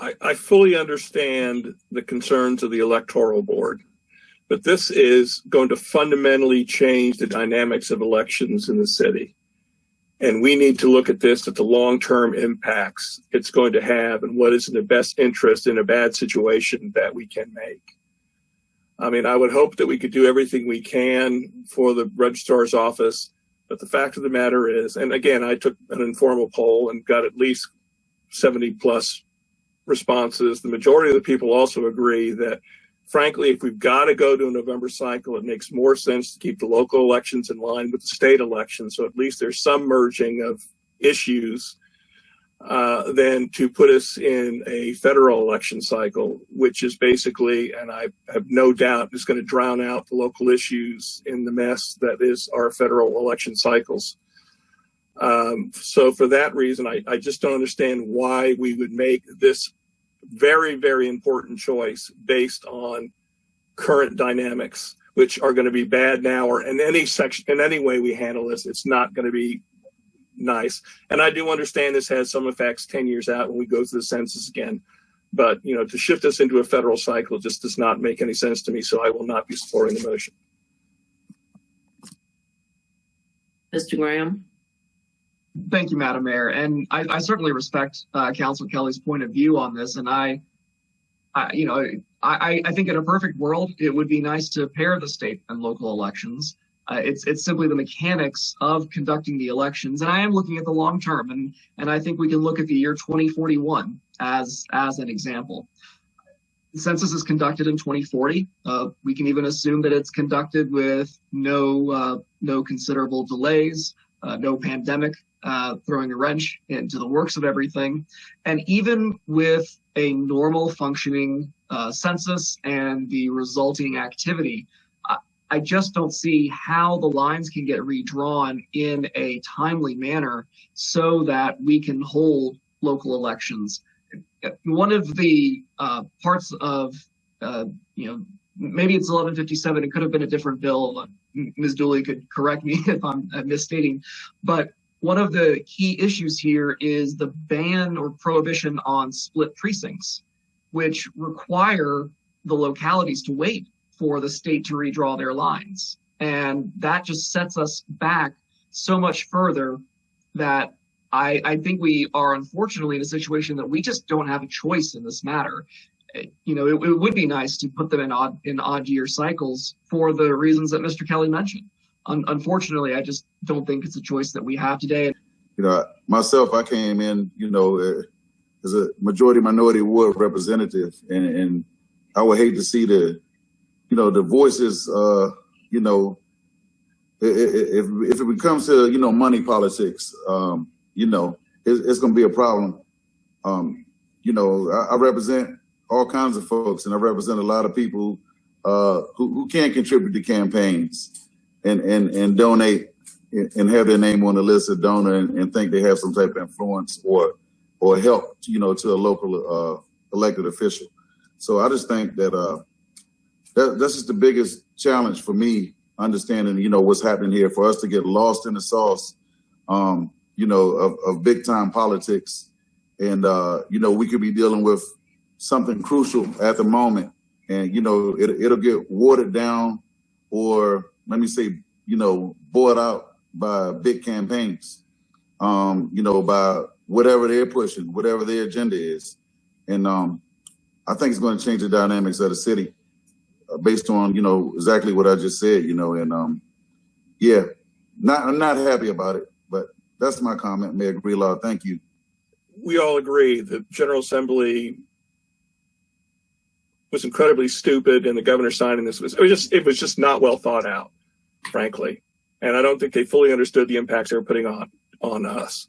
I fully understand the concerns of the electoral board, but this is going to fundamentally change the dynamics of elections in the city. And we need to look at this, at the long-term impacts it's going to have and what is in the best interest in a bad situation that we can make. I mean, I would hope that we could do everything we can for the registrar's office, but the fact of the matter is, and again, I took an informal poll and got at least 70 plus responses. The majority of the people also agree that, frankly, if we've got to go to a November cycle, it makes more sense to keep the local elections in line with the state elections. So at least there's some merging of issues than to put us in a federal election cycle, which is basically, and I have no doubt, is going to drown out the local issues in the mess that is our federal election cycles. So for that reason, I just don't understand why we would make this very, very important choice based on current dynamics, which are going to be bad now, or in any way we handle this, it's not going to be nice. And I do understand this has some effects 10 years out when we go through the census again. But, you know, to shift us into a federal cycle just does not make any sense to me. So I will not be supporting the motion. Mr. Graham. Thank you, Madam Mayor. And I certainly respect Councilor Kelly's point of view on this. And I think in a perfect world, it would be nice to pair the state and local elections. It's simply the mechanics of conducting the elections. And I am looking at the long term, and I think we can look at the year 2041 as an example. The census is conducted in 2040. We can even assume that it's conducted with no considerable delays, no pandemic throwing a wrench into the works of everything. And even with a normal functioning census and the resulting activity, I just don't see how the lines can get redrawn in a timely manner so that we can hold local elections. One of the parts of, maybe it's 1157, it could have been a different bill. Ms. Dooley could correct me if I'm misstating, but one of the key issues here is the ban or prohibition on split precincts, which require the localities to wait for the state to redraw their lines. And that just sets us back so much further that I think we are unfortunately in a situation that we just don't have a choice in this matter. You know, it would be nice to put them in odd year cycles for the reasons that Mr. Kelly mentioned. Unfortunately, I just don't think it's a choice that we have today. You know, myself, I came in, as a majority minority ward representative, and I would hate to see the voices, if it comes to, money politics, it's going to be a problem. I represent all kinds of folks, and I represent a lot of people who can contribute to campaigns and donate and have their name on the list of donor and think they have some type of influence or help, to a local elected official. So I just think that that's just the biggest challenge for me, understanding, what's happening here, for us to get lost in the sauce, of big time politics. And, we could be dealing with something crucial at the moment, and, it'll get watered down, or let me say, bought out by big campaigns, by whatever they're pushing, whatever their agenda is. And I think it's going to change the dynamics of the city based on, exactly what I just said, and I'm not happy about it, but that's my comment, Mayor Greenlaw. Thank you. We all agree that General Assembly was incredibly stupid, and the governor signing this it was just not well thought out, frankly. And I don't think they fully understood the impacts they were putting on us.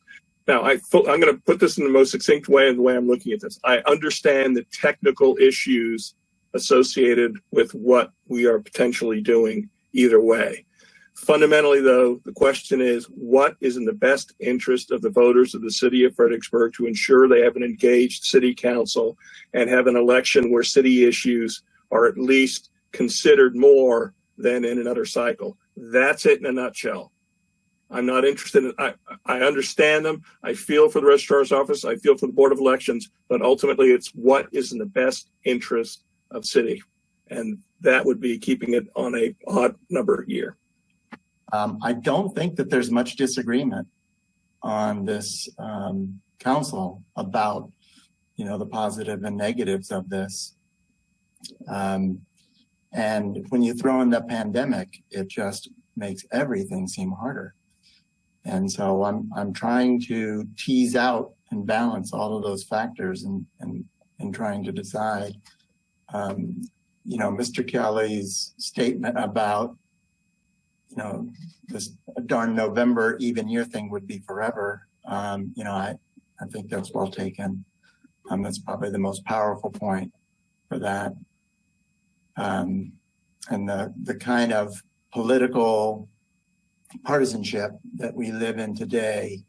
Now, I'm going to put this in the most succinct way, and the way I'm looking at this. I understand the technical issues associated with what we are potentially doing either way. Fundamentally, though, the question is, what is in the best interest of the voters of the city of Fredericksburg to ensure they have an engaged city council and have an election where city issues are at least considered more than in another cycle? That's it in a nutshell. I'm not interested in, I understand them. I feel for the registrar's office. I feel for the Board of Elections, but ultimately it's what is in the best interest of city. And that would be keeping it on a odd number year. I don't think that there's much disagreement on this council about, the positive and negatives of this. And when you throw in the pandemic, it just makes everything seem harder. And so I'm trying to tease out and balance all of those factors and trying to decide, Mr. Kelly's statement about, this darn November even year thing would be forever. I think that's well taken. That's probably the most powerful point for that. And the kind of political partisanship that we live in today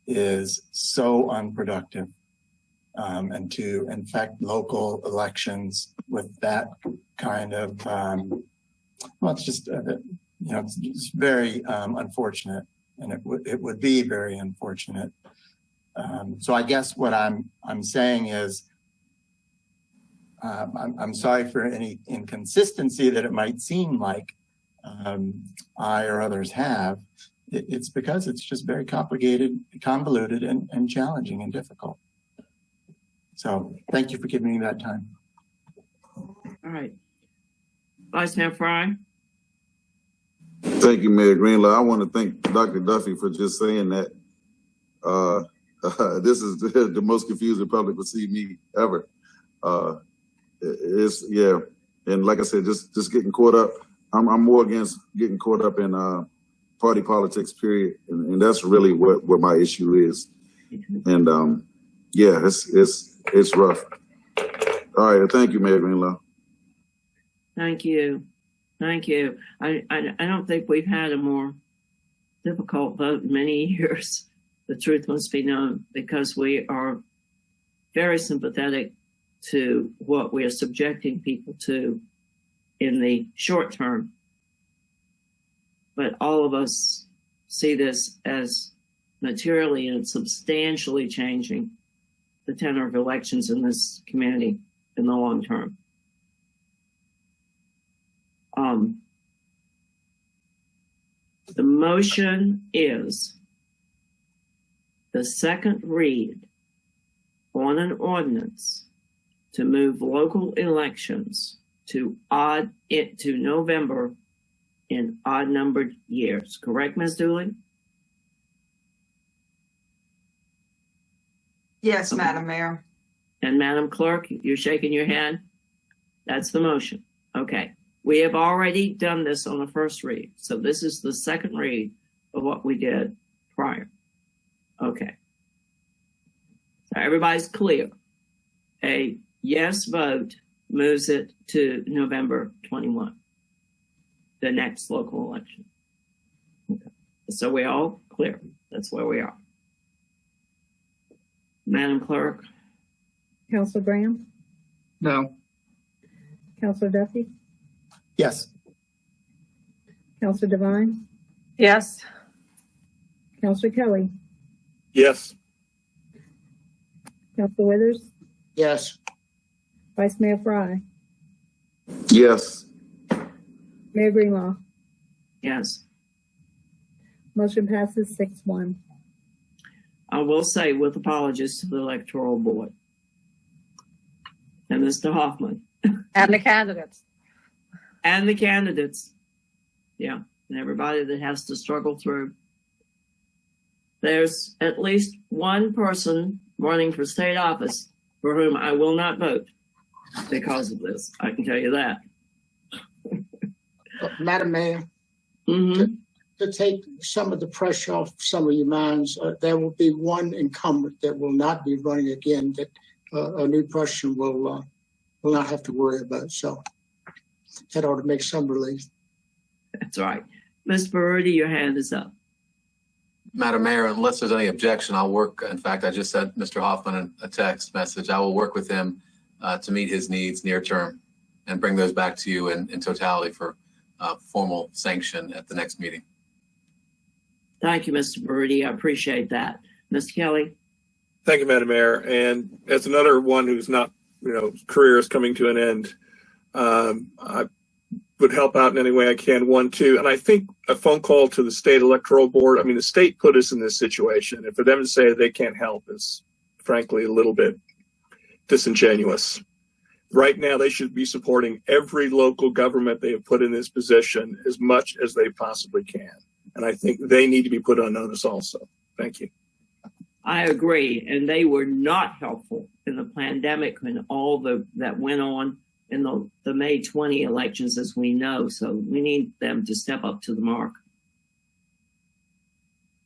is so unproductive. And to infect local elections with that kind of, it's just, it's very unfortunate, and it would be very unfortunate. So I guess what I'm saying is, I'm sorry for any inconsistency that it might seem like I or others have. It's because it's just very complicated, convoluted, and challenging and difficult. So thank you for giving me that time. All right. Vice Mayor Fry. Thank you, Mayor Greenlaw. I want to thank Dr. Duffy for just saying that. This is the most confused the public will see me ever. And like I said, just getting caught up. I'm more against getting caught up in party politics, period, and that's really what my issue is. And it's rough. All right, thank you, Mayor Greenlaw. Thank you. I don't think we've had a more difficult vote in many years. The truth must be known, because we are very sympathetic to what we are subjecting people to in the short term. But all of us see this as materially and substantially changing the tenor of elections in this community in the long term. The motion is the second read on an ordinance to move local elections to November in odd numbered years. Correct, Ms. Dooley? Yes, Madam Mayor. And Madam Clerk, you're shaking your head? That's the motion. Okay. We have already done this on the first read. So this is the second read of what we did prior. Okay. So everybody's clear. A yes vote moves it to November 21, the next local election. Okay. So we're all clear. That's where we are. Madam Clerk. Councilor Graham? No. Councilor Duffy? Yes. Councilor Devine? Yes. Councilor Kelly? Yes. Councilor Withers? Yes. Vice Mayor Fry? Yes. Mayor Greenlaw? Yes. Motion passes 6-1. I will say, with apologies to the Electoral Board and Mr. Hoffman. And the candidates. And the candidates. Yeah. And everybody that has to struggle through. There's at least one person running for state office for whom I will not vote because of this. I can tell you that. Madam Mayor, Mm-hmm. to take some of the pressure off some of your minds, there will be one incumbent that will not be running again that a new person will not have to worry about. So that ought to make some relief. That's right. Ms. Baruti, your hand is up. Madam Mayor, unless there's any objection, I'll work. In fact, I just sent Mr. Hoffman a text message. I will work with him to meet his needs near term and bring those back to you in totality for formal sanction at the next meeting. Thank you, Mr. Baruti. I appreciate that. Mr. Kelly? Thank you, Madam Mayor. And as another one who's not, career is coming to an end, I would help out in any way I can. One, two, and I think a phone call to the state electoral board. I mean, the state put us in this situation, and for them to say they can't help is frankly a little bit disingenuous. Right now, they should be supporting every local government they have put in this position as much as they possibly can. And I think they need to be put on notice also. Thank you. I agree. And they were not helpful in the pandemic and all that went on in the May 20 elections, as we know. So we need them to step up to the mark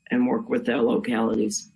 and work with their localities.